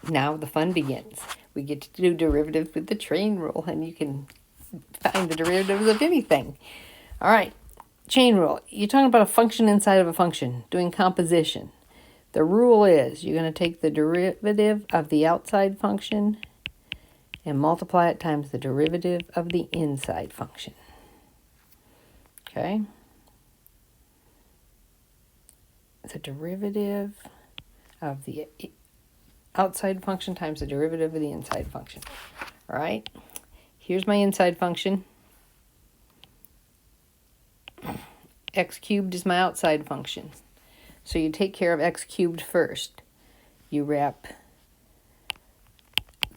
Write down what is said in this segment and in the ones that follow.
now the fun begins. We get to do derivatives with the chain rule, and you can find the derivatives of anything. All right, chain rule. You're talking about a function inside of a function, doing composition. The rule is you're going to take the derivative of the outside function and multiply it times the derivative of the inside function. Okay? The derivative of the outside function times the derivative of the inside function. All right? Here's my inside function. X cubed is my outside function. So you take care of x cubed first. You wrap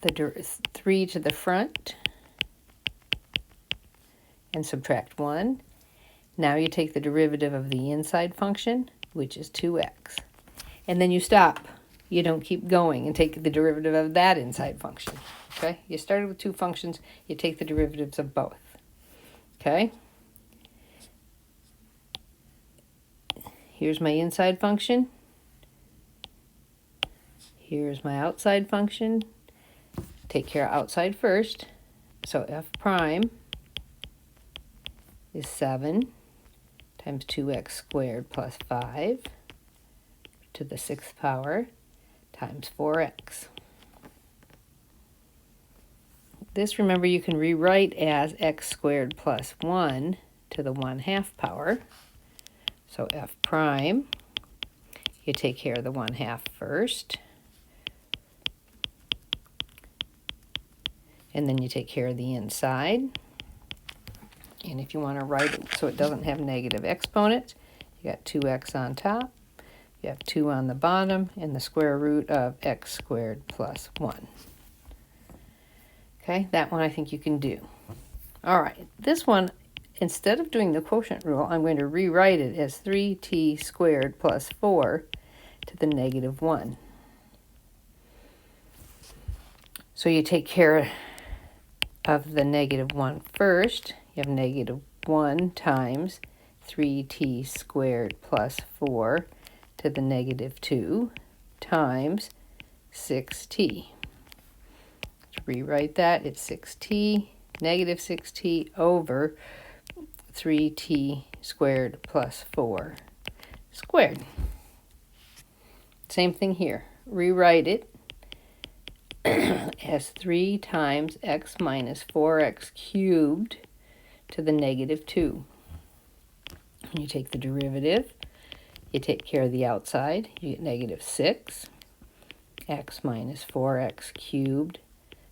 the 3 to the front and subtract 1. Now you take the derivative of the inside function, which is 2x. And then you stop. You don't keep going and take the derivative of that inside function. Okay? You started with two functions. You take the derivatives of both. Okay? Here's my inside function. Here's my outside function. Take care of outside first. So f prime is 7 times 2x squared plus 5 to the 6th power times 4x. This, remember, you can rewrite as x squared plus 1 to the 1/2 power. So f prime, you take care of the 1/2 first. And then you take care of the inside. And if you want to write it so it doesn't have negative exponents, you got 2x on top, you have 2 on the bottom, and the square root of x squared plus 1. Okay, that one I think you can do. All right, this one, instead of doing the quotient rule, I'm going to rewrite it as 3t squared plus 4 to the negative 1. So you take care of the negative 1 first. You have negative 1 times 3t squared plus 4 to the negative 2 times 6t. Let's rewrite that. It's 6t, negative 6t over 3t squared plus 4 squared. Same thing here. Rewrite it as 3 times x minus 4x cubed to the negative 2. You take the derivative, you take care of the outside, you get negative 6, x minus 4x cubed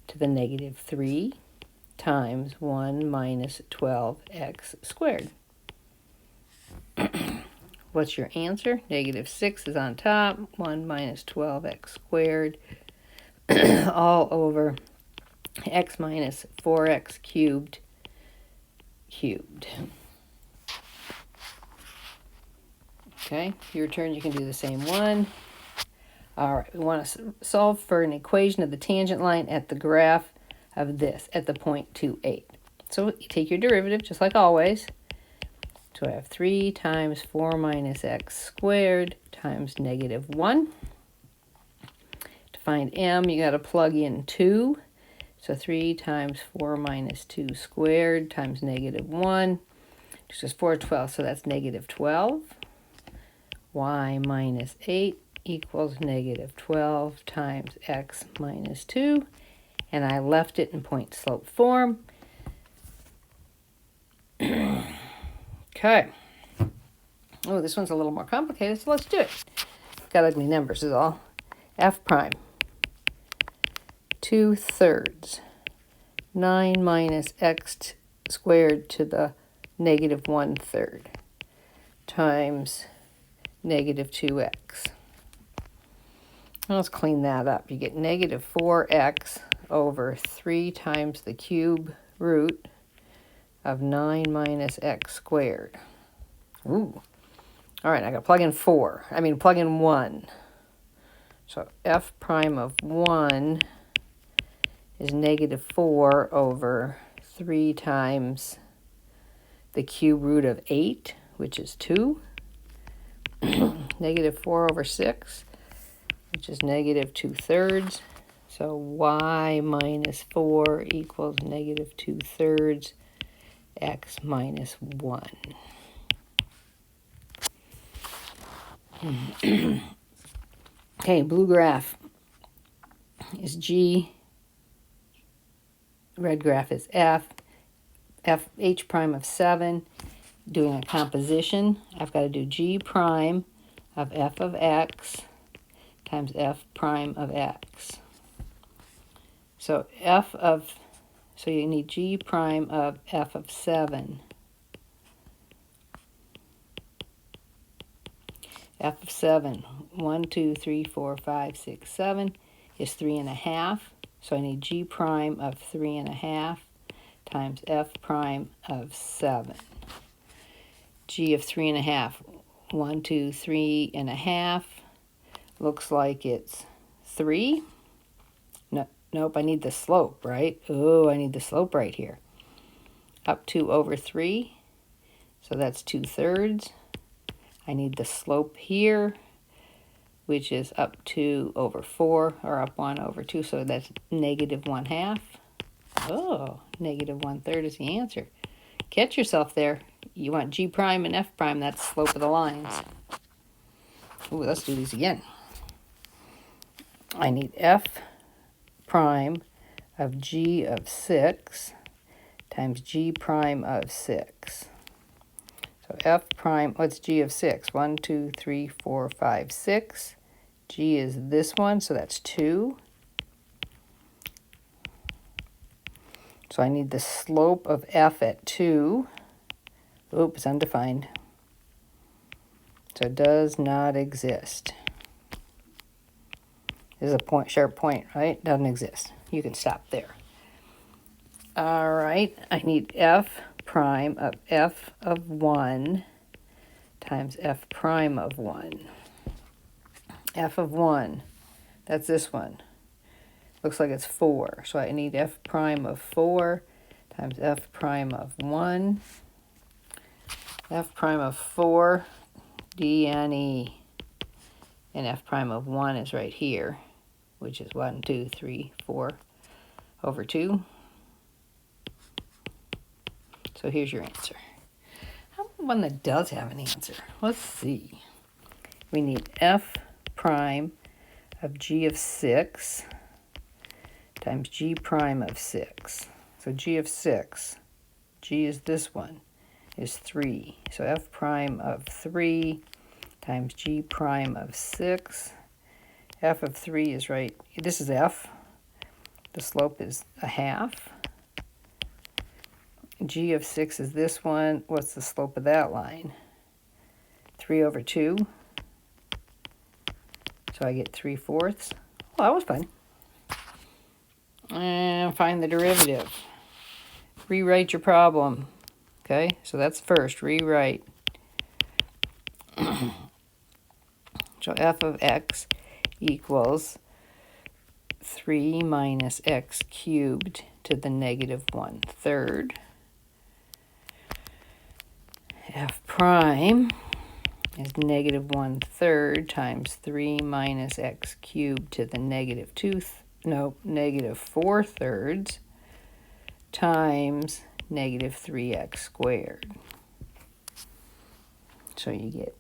to the negative 3 times 1 minus 12x squared. What's your answer? Negative 6 is on top, 1 minus 12x squared, all over x minus 4x cubed. Okay, your turn. You can do the same one. All right, we want to solve for an equation of the tangent line at the graph of this at the point 2, 8. So you take your derivative just like always. So I have 3 times 4 minus x squared times negative 1. To find m, you got to plug in 2. So 3 times 4 minus 2 squared times negative 1. This is 4 12, so that's negative 12. Y minus 8 equals negative 12 times x minus 2. And I left it in point slope form. Okay. Oh, this one's a little more complicated, so let's do it. Got ugly numbers is all. F prime. 2/3. 9 minus x squared to the negative 1/3 times negative 2x. Let's clean that up. You get negative 4x over 3 times the cube root of 9 minus x squared. Ooh. All right, I got to plug in plug in 1. So f prime of 1 is negative 4 over 3 times the cube root of 8, which is 2. Negative 4 over 6, which is negative 2/3. So y minus 4 equals negative 2/3 x minus 1. Okay, blue graph is G, red graph is F, h prime of 7. Doing a composition, I've got to do G prime of f of x times f prime of x. So so you need G prime of f of 7. F of 7, 1, 2, 3, 4, 5, 6, 7 is 3.5. So I need G prime of 3.5 times f prime of 7. G of 3.5, 1, 2, 3.5. Looks like it's 3. No, nope, I need the slope, right? Oh, I need the slope right here. Up 2 over 3. So that's 2/3. I need the slope here, which is up 2 over 4, or up 1 over 2, so that's negative 1/2. Oh, negative 1/3 is the answer. Catch yourself there. You want G prime and F prime, that's the slope of the lines. Ooh, let's do these again. I need F prime of G of 6 times G prime of 6. So F prime, what's G of 6? 1, 2, 3, 4, 5, 6. G is this one, so that's 2. So I need the slope of F at 2. Oops, it's undefined. So it does not exist. This is a point, sharp point, right? Doesn't exist. You can stop there. All right, I need F prime of F of 1 times F prime of 1. F of 1, that's this one. Looks like it's 4. So I need F prime of 4 times F prime of 1. F prime of 4, D N E. And F prime of 1 is right here, which is 1, 2, 3, 4 over 2. So here's your answer. How about one that does have an answer? Let's see. We need F prime of G of 6 times G prime of 6. So G of 6, G is this one, is 3. So F prime of 3 times G prime of 6. F of 3 is right, this is F. The slope is 1/2. G of 6 is this one. What's the slope of that line? 3 over 2. So I get 3/4. Well, that was fun. And find the derivative. Rewrite your problem. Okay, so that's first, rewrite. So f of x equals 3 minus x cubed to the negative 1/3. F prime is negative 1/3 times 3 minus x cubed to the negative 4/3 times negative 3x squared. So you get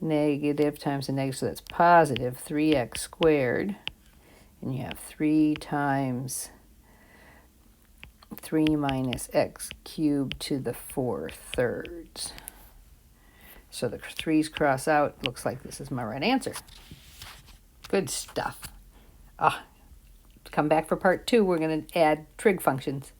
negative times a negative, so that's positive 3x squared. And you have 3 times 3 minus x cubed to the 4/3. So the 3's cross out. Looks like this is my right answer. Good stuff. Come back for part 2. We're going to add trig functions.